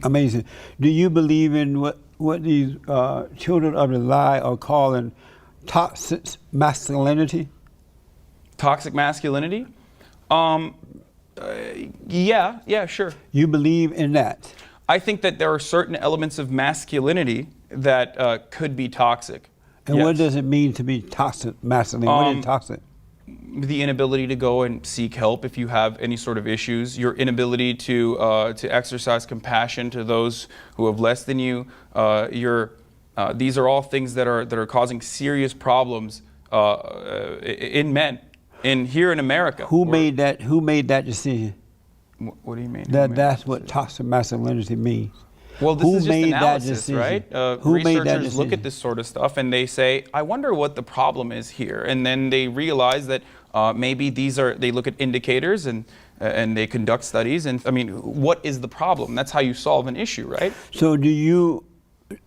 Amazing. Do you believe in what these children of the lie are calling toxic masculinity? Toxic masculinity? Yeah, sure. You believe in that? I think that there are certain elements of masculinity that could be toxic. And yes. What does it mean to be toxic masculine? What is toxic? The inability to go and seek help if you have any sort of issues, your inability to exercise compassion to those who have less than you. These are all things that are causing serious problems in men here in America. Who made that decision? What do you mean? That's what toxic masculinity means. Well, this is just analysis, right? Who made that Researchers look at this sort of stuff and they say, I wonder what the problem is here. And then they realize that maybe they look at indicators and they conduct studies. And I mean, what is the problem? That's how you solve an issue, right? So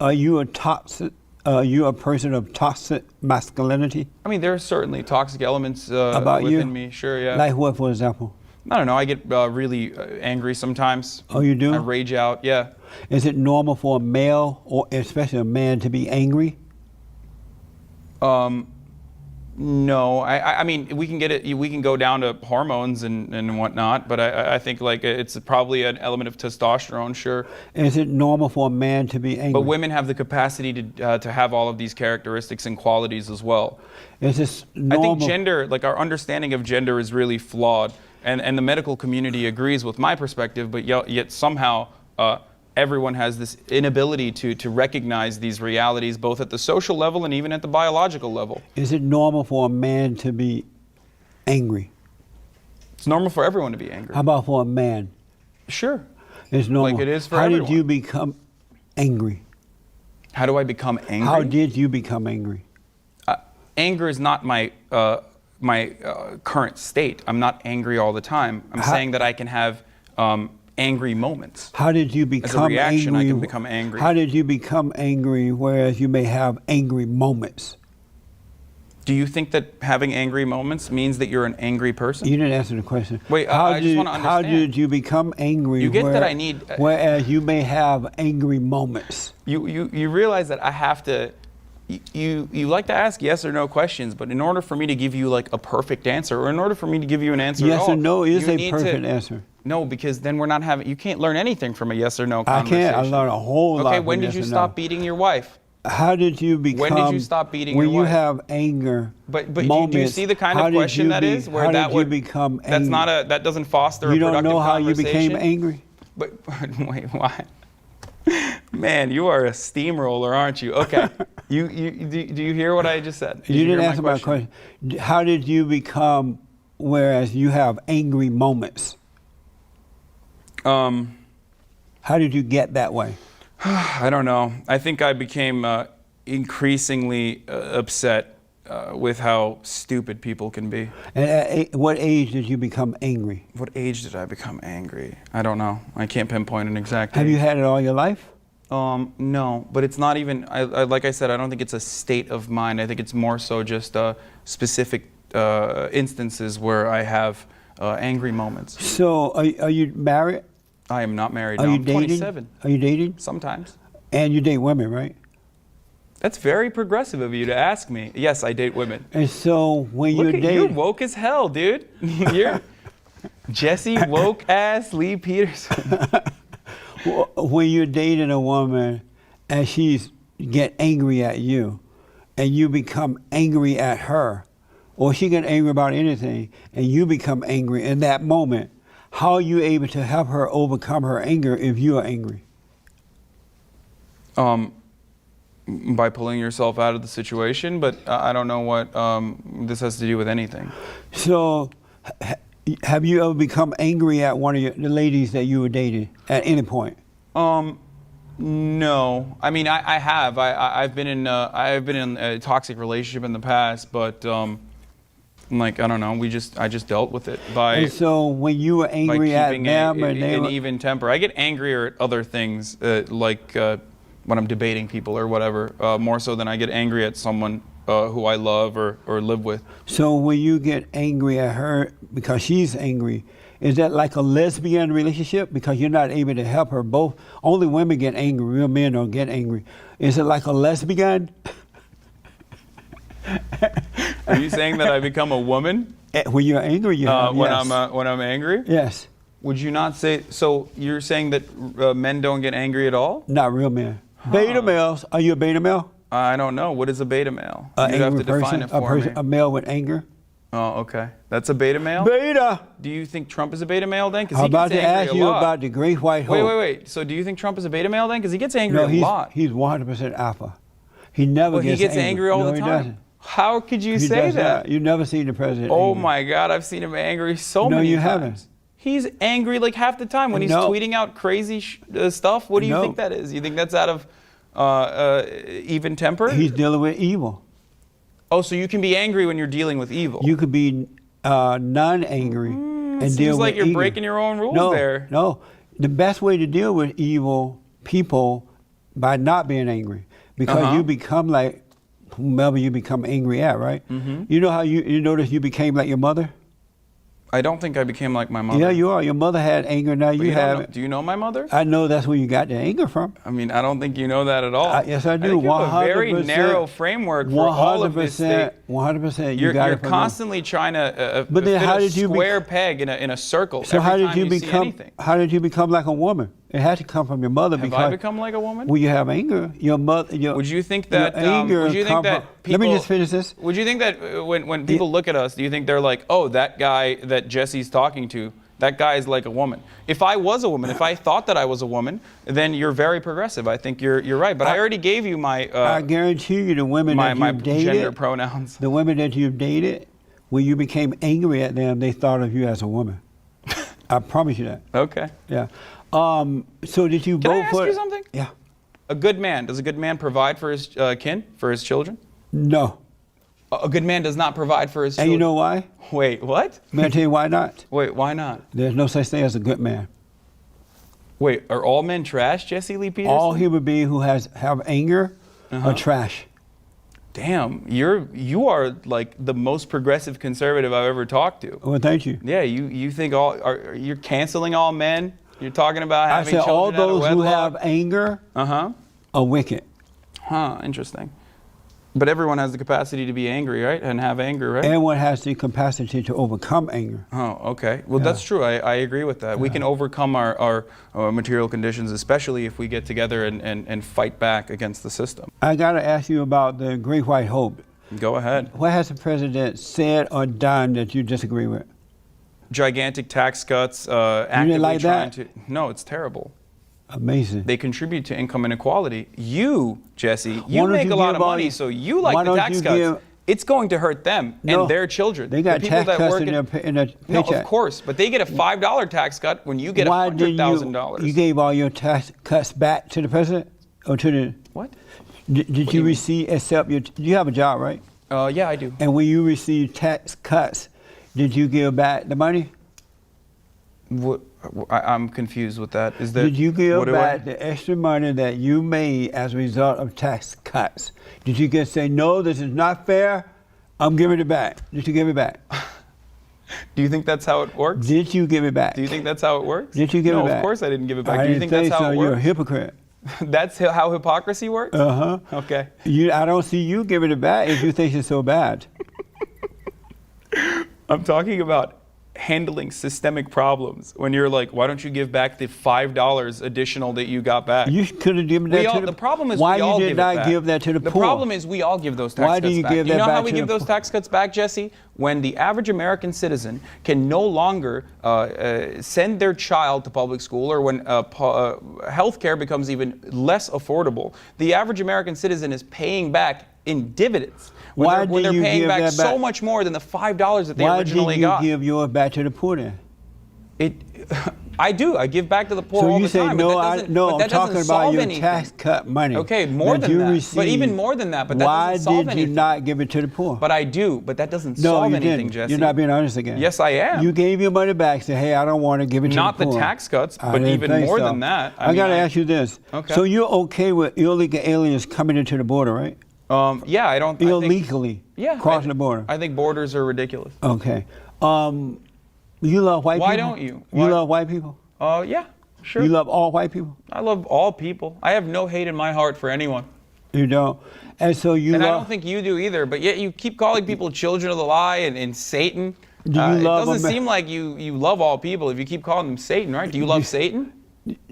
are you a person of toxic masculinity? I mean, there are certainly toxic elements about within me, sure, yeah. Like what, for example? I don't know, I get really angry sometimes. Oh, you do? I rage out, yeah. Is it normal for a male, or especially a man, to be angry? No, I mean, we can go down to hormones and whatnot, but I think like it's probably an element of testosterone, sure. Is it normal for a man to be angry? But women have the capacity to have all of these characteristics and qualities as well. Is this normal? I think gender, like our understanding of gender is really flawed, and the medical community agrees with my perspective, but yet somehow everyone has this inability to recognize these realities, both at the social level and even at the biological level. Is it normal for a man to be angry? It's normal for everyone to be angry. How about for a man? Sure. It's normal. Like it is for everyone. How did you become angry? How do I become angry? How did you become angry? Anger is not my current state. I'm not angry all the time. I'm saying that I can have angry moments. How did you become angry? As a reaction, I can become angry. How did you become angry, whereas you may have angry moments? Do you think that having angry moments means that you're an angry person? You didn't answer the question. Wait, I just want to understand. How did you become angry? You get that I need... whereas you may have angry moments. You realize that I have to... You like to ask yes or no questions, but in order for me to give you like a perfect answer, or in order for me to give you an answer yes at all, or no is a perfect answer. No, because then we're not having, you can't learn anything from a yes or no conversation. I can't, I learn a whole lot. Okay, when did you stop beating your wife? How did you become? When did you stop beating your wife? When you have anger But moments, do you see the kind of question that is? Where how that did would, you become angry? That's not a, that doesn't foster you a productive conversation. You don't know how you became angry? But wait, why? Man, you are a steamroller, aren't you? Okay. Do you hear what I just said? You didn't answer my question. How did you become, whereas you have angry moments? How did you get that way? I don't know. I think I became increasingly upset with how stupid people can be. And at what age did you become angry? What age did I become angry? I don't know. I can't pinpoint an exact age. Have you had it all your life? No, but it's not even, like I said, I don't think it's a state of mind. I think it's more so just specific instances where I have angry moments. So are you married? I am not married. Are no, you I'm dating? 27. Are you dating? Sometimes. And you date women, right? That's very progressive of you to ask me. Yes, I date women. And so when you're dating... You're woke as hell, dude. You're Jesse woke-ass Lee Peterson. When you're dating a woman and she's get angry at you and you become angry at her, or she get angry about anything and you become angry in that moment, how are you able to help her overcome her anger if you are angry? By pulling yourself out of the situation, but I don't know what this has to do with anything. So, have you ever become angry at one of the ladies that you were dating at any point? No. I mean, I have. I've been in a toxic relationship in the past, but like I don't know. I just dealt with it by. And so when you were angry at them, and they an were even temper, I get angrier at other things, like when I'm debating people or whatever, more so than I get angry at someone who I love or live with. So when you get angry at her because she's angry, is that like a lesbian relationship because you're not able to help her? Both only women get angry, real men don't get angry. Is it like a lesbian? Are you saying that I become a woman When you're angry, you have, when yes. I'm angry? Yes. Would you not say so? You're saying that men don't get angry at all? Not real men. Beta males. Are you a beta male? I don't know. What is a beta male? An You'd have angry to define person, it for me. a male with anger. Oh, okay. That's a beta male? Beta. Do you think Trump is a beta male then? 'Cause I'm he about gets to angry ask a you lot. about the great white hope. Wait. So do you think Trump is a beta male then? Because he gets angry No, a lot. he's 100% alpha. He never But he gets angry all no, the he time. Doesn't. How could you He say does that? not. You've never seen the president Oh angry. my God, I've seen him angry so No, many you times. haven't. He's angry like half the time when he's No. tweeting out crazy stuff. What do you No. think that is? You think that's out of even temper? He's dealing with evil. Oh, so you can be angry when you're dealing with evil. You could be non-angry and Seems deal like with you're evil. breaking your own rules no, there. No, the best way to deal with evil people by not being angry, because you become like whomever you become angry at, right? Mm-hmm. You know how you notice you became like your mother? I don't think I became like my mother. Yeah, you are. Your mother had anger, now But you don't have know- it. Do you know my mother? I know that's where you got the anger from. I mean, I don't think you know that at all. Yes, I do. think you have a very 100%, narrow framework for all of this thing. 100%. You're got it from me. constantly trying to But then fit how a did you square peg in a circle. So every how did time you see become? anything. How did you become like a woman? It had to come from your mother. Have because I become like a woman? when you have anger, your mother. Would you think that? Your anger Would you think come that from- people? Let me just finish this. Would you think that when people look at us, do you think they're like, oh, that guy that Jesse's talking to, that guy is like a woman? If I was a woman, if I thought that I was a woman, then you're very progressive. I think you're right. But I already gave you my I guarantee you, the women that my you've dated, gender pronouns. the women that you've dated, when you became angry at them, they thought of you as a woman. I promise you that. Okay. Yeah. So did you Can I vote ask for? you something? Yeah. A good man, does a good man provide for his kin, for his children? No. A good man does not provide for his And children. you know why? Wait, what? May I tell you why not? Wait, why not? There's no such thing as a good man. Wait, are all men trash, Jesse Lee Peterson? All human beings who have anger are trash. Damn, you are like the most progressive conservative I've ever talked to. Well, thank you. Yeah, you think you're canceling all men? You're talking about I having said all children out of those who wedlock? have anger Uh-huh. are wicked. Huh, interesting. But everyone has the capacity to be angry, right? And have anger, right? Everyone has the capacity to overcome anger. Oh, okay. Well, that's true. I agree with that. We can overcome our material conditions, especially if we get together and fight back against the system. I got to ask you about the Great White Hope. Go ahead. What has the president said or done that you disagree with? Gigantic tax cuts, actively like trying that? to... No, it's terrible. Amazing. They contribute to income inequality. You, Jesse, Why you don't make you a lot give of all money, your- so you why like the don't tax you cuts. give- It's going to hurt them No, and their children. They got the people tax that cuts work in their No, paycheck. of course, but they get a $5 tax cut when you get Why did $100,000. you gave all your tax cuts back to the president? Or to the... What? Did do you you mean? receive, except you have a job, right? Yeah, I do. And when you received tax cuts, did you give back the money? What, I'm confused with that. Is that Did you give what do back I- the extra money that you made as a result of tax cuts? Did you just say, no, this is not fair, I'm giving it back? Did you give it back? Do you think that's how it works? Did you give it back? Do you think that's how it works? Did you give no, it back? of course I didn't give it back. I Do you didn't think that's how so. it You're a works? hypocrite. That's how hypocrisy works? Uh-huh. Okay. I don't see you giving it back if you think it's so bad. I'm talking about handling systemic problems. When you're like, why don't you give back the $5 additional that you got back? You could have given that to the problem is why we all you give did it not back. give that to the The poor? problem is we all give those tax Why cuts do you back. give You that know how back we to give the those poor? tax cuts back, Jesse? When the average American citizen can no longer send their child to public school, or when health care becomes even less affordable, the average American citizen is paying back in dividends. When they're paying back so much more than the $5 that they originally got. Why did you give yours back to the poor then? I do. I give back to the poor all So you the time. say, but no, that doesn't- no, but I'm that doesn't talking about solve your anything. tax cut money. Okay, more that than you that. received. But even more than that. But that Why doesn't solve did anything. you not give it to the poor? But I do. But that doesn't No, solve you anything, didn't. Jesse. You're not being honest again. Yes, I am. You gave your money back. Say, hey, I don't want to give it to Not the the poor. tax cuts, I but didn't even think more so. than that. I got to ask you this. Okay. So you're okay with illegal aliens coming into the border, right? Yeah, I don't. Illegally crossing the border. I think borders are ridiculous. Okay. You love white people? Why don't you? You love white people? Yeah, sure. You love all white people? I love all people. I have no hate in my heart for anyone. You don't? And so you And love... I don't think you do either, but yet you keep calling people children of the lie and Satan. Do you love it doesn't seem like you love all people if you keep calling them Satan, right? Do you love Satan?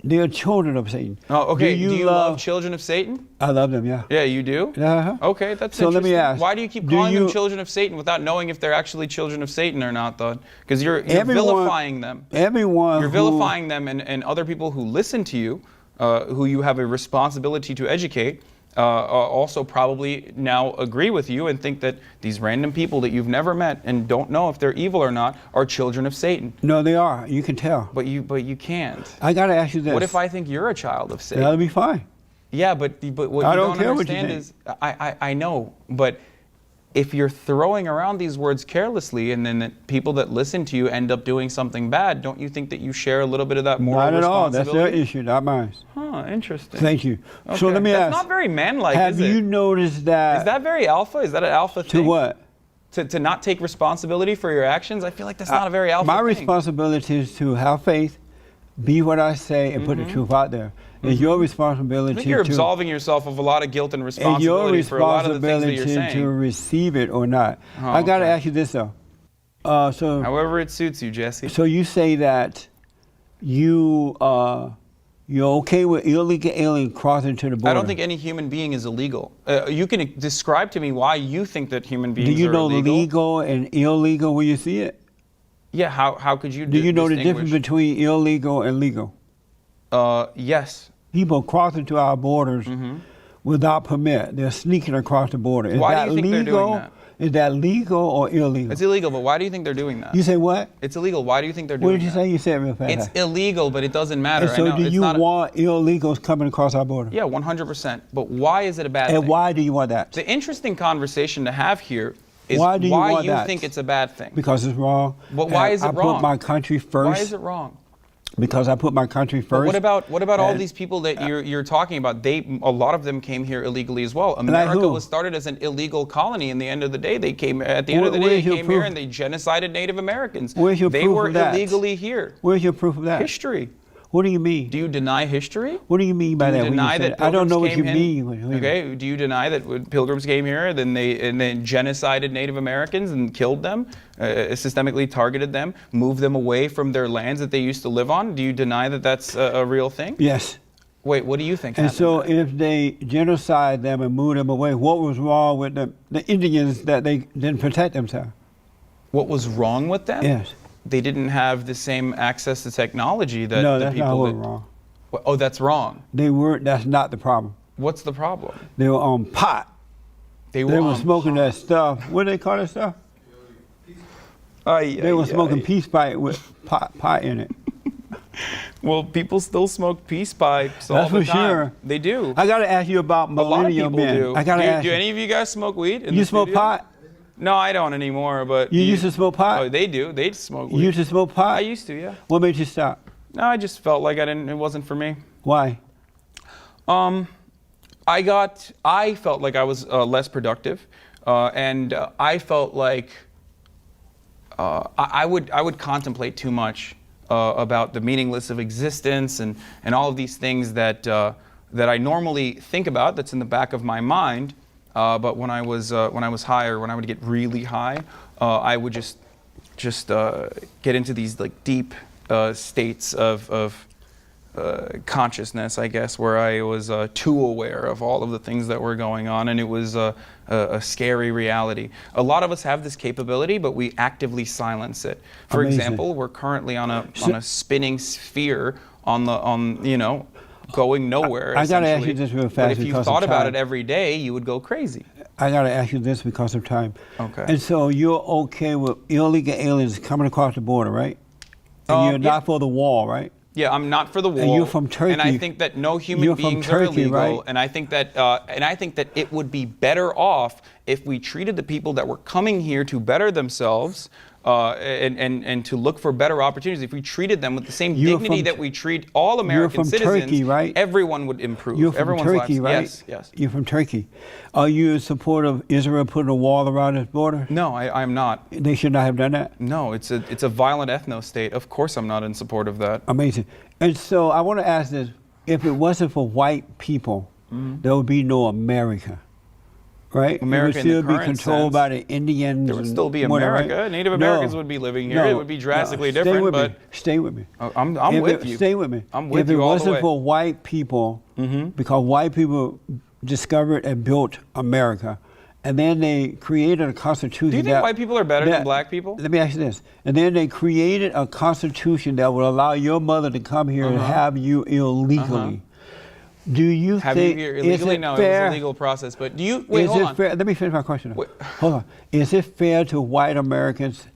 They're children of Satan. Oh, okay. Do you love children of Satan? I love them, yeah. Yeah, you do? Uh-huh. Okay, that's so interesting. let me ask. Why do you keep calling them children of Satan without knowing if they're actually children of Satan or not, though? Because you're vilifying them. You're vilifying them and other people who listen to you, who you have a responsibility to educate, also probably now agree with you and think that these random people that you've never met and don't know if they're evil or not are children of Satan. No, they are. You can tell. But you can't. I got to ask you this. What if I think you're a child of Satan? That'll be fine. Yeah, but what I you don't don't care understand what you is, I know, but if you're throwing around these words carelessly and then people that listen to you end up doing something bad, don't you think that you share a little bit of that moral responsibility? Not at all. That's their issue, not mine. Huh, interesting. Thank you. Okay. So let me ask. That's not very manlike, have is it? you noticed that... Is that very alpha? Is that an alpha thing? To what? To not take responsibility for your actions? I feel like that's not a very alpha my thing. My responsibility is to have faith, be what I say, and put the truth out there. It's your responsibility to... I think you're absolving yourself of a lot of guilt and responsibility for a lot of the things that you're saying. to receive it or not. Oh, I got to ask you this, though. However it suits you, Jesse. So you say that you're okay with illegal alien crossing to the border? I don't think any human being is illegal. You can describe to me why you think that human beings are illegal. Do you know illegal. legal and illegal where you see it? Yeah, how could you Do you know the difference between illegal and legal? Yes. People crossing to our borders without permit. They're sneaking across the border. Is why that do you think legal? they're doing that? Is that legal or illegal? It's illegal, but why do you think they're doing that? You say what? It's illegal. Why do you think they're doing that? What did you say? You said it real fast. It's illegal, but it doesn't matter. And so I know. do It's you not want illegals coming across our border? Yeah, 100%. But why is it a bad thing? And why do you want that? The interesting conversation to have here is why you think it's a bad thing. Because it's wrong. But why is it wrong? I put my country first. Why is it wrong? Because I put my country first. But what about all these people that you're talking about? A lot of them came here illegally as well. America was started as an illegal colony. In the end of the day, they came here and they genocided Native Americans. Where's your proof of that? They were illegally here. Where's your proof of that? History. What do you mean? Do you deny history? What do you mean by that? Deny that I don't know what you mean. mean. Okay. Do you deny that when pilgrims came here, then genocided Native Americans and killed them, systemically targeted them, moved them away from their lands that they used to live on? Do you deny that that's a real thing? Yes. Wait, what do you think? And so, if they genocide them and move them away, what was wrong with the Indians that they didn't protect themselves? What was wrong with them? Yes. They didn't have the same access to technology that no, the that's people not wrong. Oh, that's wrong. They weren't. That's not the problem. What's the problem? They were on pot. They were smoking that stuff. What do they call that stuff? They were smoking peace pipe with pot in it. Well, people still smoke peace pipes all the time. That's for sure. They do. I got to ask you about millennial men. A lot of people do. Do any of you guys smoke weed? You smoke pot? No, I don't anymore, but... You used to smoke pot? Oh, they do. They smoke weed. You used to smoke pot? I used to, yeah. What made you stop? No, I just felt like it wasn't for me. Why? I felt like I was less productive, and I felt like I would contemplate too much about the meaningless of existence and all of these things that I normally think about, that's in the back of my mind. But when I was high, or when I would get really high, I would just get into these like deep states of consciousness, I guess, where I was too aware of all of the things that were going on, and it was a scary reality. A lot of us have this capability, but we actively silence it. For example, we're currently on a spinning sphere going nowhere. I got to ask you this real fast. But if you thought about it every day, you would go crazy. I got to ask you this because of time. Okay. And so you're okay with illegal aliens coming across the border, right? And you're not for the wall, right? Yeah, I'm not for the wall. And you're from Turkey. And I think that no human beings are illegal. Right? And I think that it would be better off if we treated the people that were coming here to better themselves and to look for better opportunities, if we treated them with the same dignity that we treat all American citizens, Turkey, right? everyone would improve. You're from Everyone's Turkey, lives. right? Yes, yes. You're from Turkey. Are you in support of Israel putting a wall around its border? No, I'm not. They should not have done that? No, it's a violent ethno-state. Of course I'm not in support of that. Amazing. And so I want to ask this. If it wasn't for white people, there would be no America. Right? America it would still in the be current controlled sense, by the Indians. There would still be America. Right? Native Americans would be living here. It would be drastically different. But stay with me. I'm with you. Stay with me. I'm with you If all it the way. wasn't for white people, because white people discovered and built America, and then they created a constitution. Do you think white people are better than black people? Let me ask you this. And then they created a constitution that would allow your mother to come here and have you illegally. Do you Have think you here illegally? is it No, fair? it was a legal process. But do you wait? Is Hold it on. fair? Let me finish my question. Wait. Hold on. Is it fair to white Americans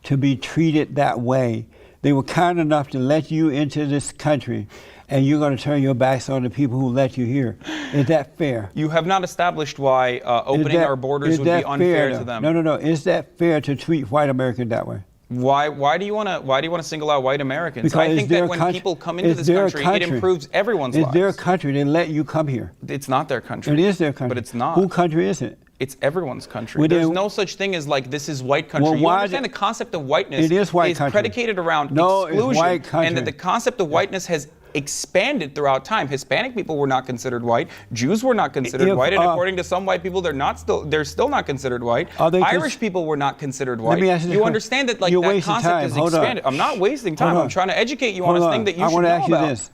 to be treated that way? They were kind enough to let you into this country, and you're going to turn your backs on the people who let you here. Is that fair? You have not established why opening our borders would be unfair to them. No. Is that fair to treat white Americans that way? Why do you want to single out white Americans? Because I think that when people come into this country, it improves everyone's lives. It's their country. They let you come here. It's not their country. It is their country. But it's not. Whose country is it? It's everyone's country. Well, There's no such thing as like this is white country. Well, You understand the concept of whiteness It is white country. predicated around No, it's exclusion, white country. and that the concept of whiteness has expanded throughout time. Hispanic people were not considered white. Jews were not considered white, and according to some white people, they're still not considered white. Irish people were not considered white. Let me ask you You understand that like that concept is expanded. I'm not wasting time. I'm trying to educate you on a thing that you should know about. I want to ask you this.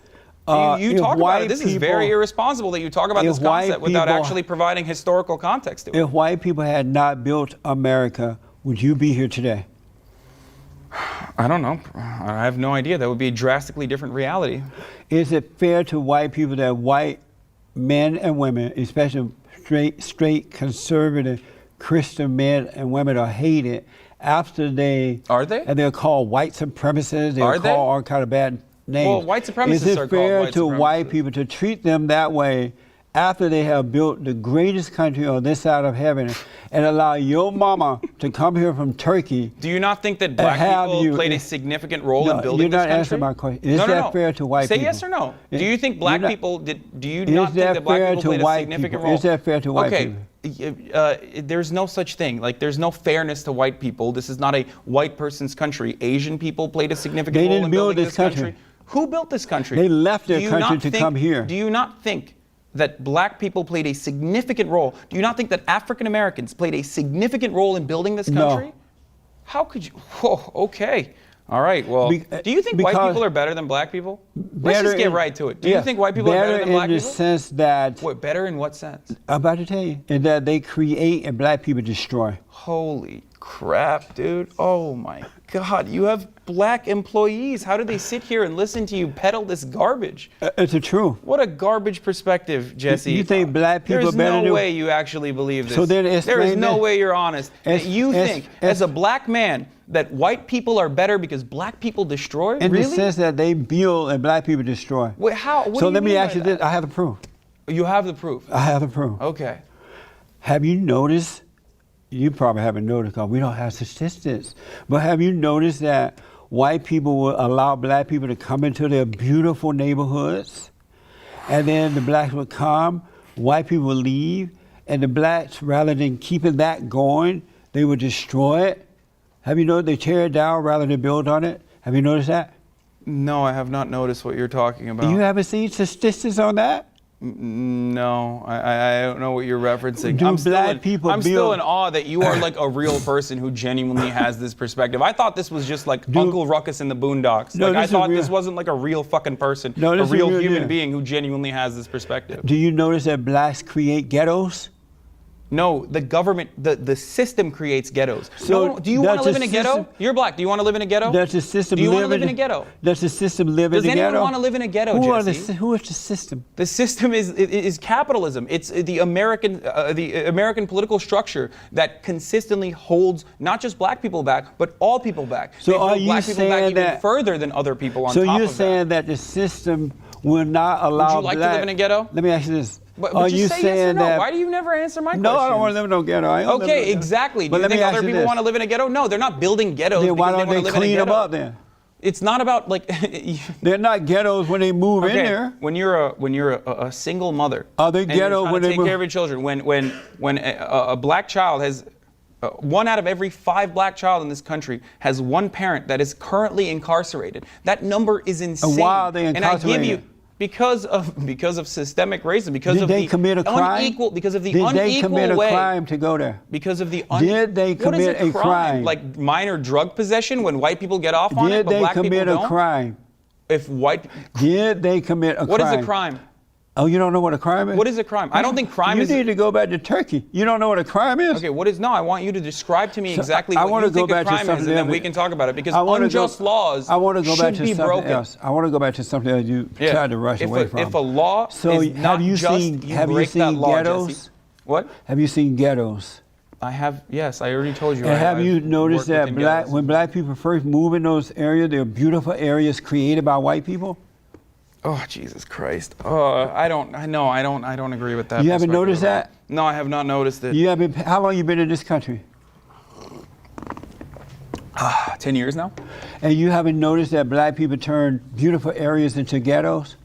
You talk about it. This is very irresponsible that you talk about this concept without actually providing historical context to it. If white people had not built America, would you be here today? I don't know. I have no idea. That would be a drastically different reality. Is it fair to white people that white men and women, especially straight conservative Christian men and women, are hated after they... Are they? And they're called white supremacists. They're called all kind of bad names. Well, white supremacists are called white supremacists. Is it fair to white people to treat them that way after they have built the greatest country on this side of heaven and allow your mama to come here from Turkey? Do you not think that black people played a significant role in building this country? You're not answering my question. Is that fair to white people? Say yes or no. Do you think black people do you not think that black people played a significant role? Is that fair to white people? There's no such thing. Like, there's no fairness to white people. This is not a white person's country. Asian people played a significant role in building this country. Who built this country? They left their country to come here. Do you not think that black people played a significant role? Do you not think that African Americans played a significant role in building this country? No. How could you? Oh, okay. All right. Well, do you think white people are better than black people? Let's just get right to it. Do you think white people are better than black people? Better in the sense that... What, better in what sense? I'm about to tell you. In that they create and black people destroy. Holy crap, dude. Oh, my God. You have black employees. How do they sit here and listen to you peddle this garbage? It's the truth. What a garbage perspective, Jesse. You think black people are better than... There's no way you actually believe this. So then there is no way you're honest. You think, as a black man, that white people are better because black people destroy? In the sense that they build and black people destroy. Wait, how? What so do you let me mean ask you by this. I have the proof. You have the proof? I have the proof. Okay. Have you noticed, you probably haven't noticed because we don't have statistics, but have you noticed that white people will allow black people to come into their beautiful neighborhoods, and then the blacks would come, white people would leave, and the blacks, rather than keeping that going, they would destroy it? Have you noticed they tear it down rather than build on it? Have you noticed that? No, I have not noticed what you're talking about. You haven't seen statistics on that? No, I don't know what you're referencing. I'm still in awe that you are like a real person who genuinely has this perspective. I thought this was just like Uncle Ruckus in the Boondocks. No, like I thought this wasn't like a real fucking person, a real human being who genuinely has this perspective. Do you notice that blacks create ghettos? No, the government, the system creates ghettos. So no, do you want to live in a ghetto? You're black. Do you want to live in a ghetto? Does the system do you want to live in a ghetto? Does the system live in a ghetto? Does anyone want to live in a ghetto, Jesse? Who is the system? The system is capitalism. It's the American political structure that consistently holds not just black people back, but all people back. So are you black people back even further than other people on top of that? So you're saying that the system will not allow Would you like to live in a ghetto? Let me ask you this. But Are just you say yes or saying no. that? Why do you never answer my question? No, I don't want to live in no ghetto. I don't live in no Okay, ghetto. exactly. Do But you let me think ask other you people this. want to live in a ghetto? No, they're not building ghettos Then why because don't they want they to live in a clean them ghetto. up then? It's not about like. They're not ghettos when they move in there. When you're a single mother. Are they and you're ghetto trying when to they take move? care of your children? When a black child has. 1 out of every 5 black child in this country has one parent that is currently incarcerated. That number is insane. And why are they incarcerated? And I give you because of systemic racism, because Did of they the commit a crime? unequal, because of the Did unequal they commit a way. crime to go there? Because of the Did they what is commit a crime? Like minor drug possession when white people get off on it, Did but they black people commit a don't? crime? If white, Did they commit a crime? what is a crime? Oh, you don't know what a crime is? What is a crime? I don't think crime you is. You need to go back to Turkey. You don't know what a crime is? Okay, what is no? I want you to describe to me exactly I what wanna you go think a back to crime is, something and then else. we can talk about it. Because I wanna unjust laws I want to go back should to be something broken. else. I want to go back to something else you tried to rush away from. If a law so is not just, you break that law, ghettos? Jesse. What? Have you seen ghettos? I have. Yes, I already told you. And have you I've noticed worked that within ghettos. when black people first move in those areas, they're beautiful areas created by white people? Oh, Jesus Christ! I don't agree with that. You haven't noticed that? No, I have not noticed it. You haven't. How long you been in this country? 10 years now. And you haven't noticed that black people turn beautiful areas into ghettos?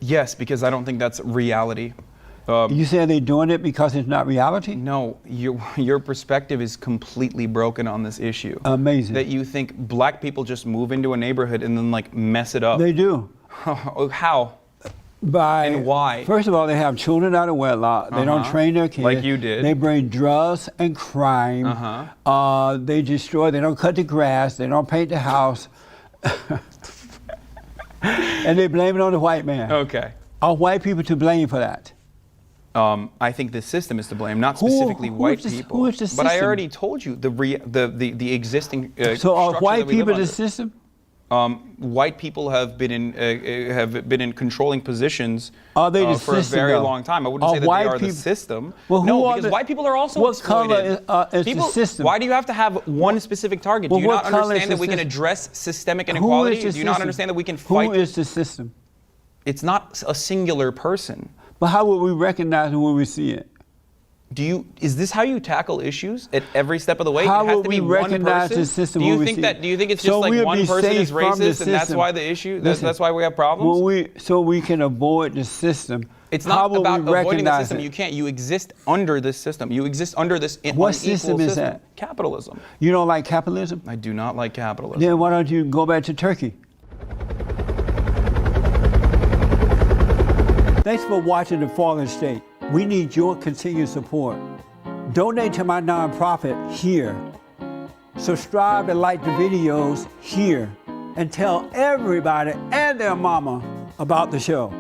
Yes, because I don't think that's reality. You say they're doing it because it's not reality? No, your perspective is completely broken on this issue. Amazing. That you think black people just move into a neighborhood and then like mess it up. They do. How? And why? First of all, they have children out of wedlock. They don't train their kids. Like you did. They bring drugs and crime. They destroy. They don't cut the grass. They don't paint the house. And they blame it on the white man. Okay. Are white people to blame for that? I think the system is to blame, not specifically white people. Who is the system? But I already told you the existing. So are structure white that we live people the under. system? White people have been in controlling positions Are they the for system, a very though? long time. I wouldn't Are say that white they are the people- system. Well, who no, are because the- white people are also what exploited. color is the system? Why do you have to have one specific target? Well, Do you what not color is understand the that we can system? address systemic Who inequality? is Do the you not system? understand that we can fight? Who is the system? It's not a singular person. But how would we recognize it when we see it? Is this how you tackle issues at every step of the way? How it has would to be we one recognize person? the system Do you when we think see that? it? Do you think it's So just like we'll one be person is safe from the racist and that's system. why the issue? Listen, That's why we have problems. So we can avoid the system. It's how not would about we avoiding the recognize system. it? You can't. You exist under this system. You exist under this What unequal system is that? Capitalism. You don't like capitalism? I do not like capitalism. Then why don't you go back to Turkey? Thanks for watching The Fallen State. We need your continued support. Donate to my nonprofit here. Subscribe and like the videos here. And tell everybody and their mama about the show.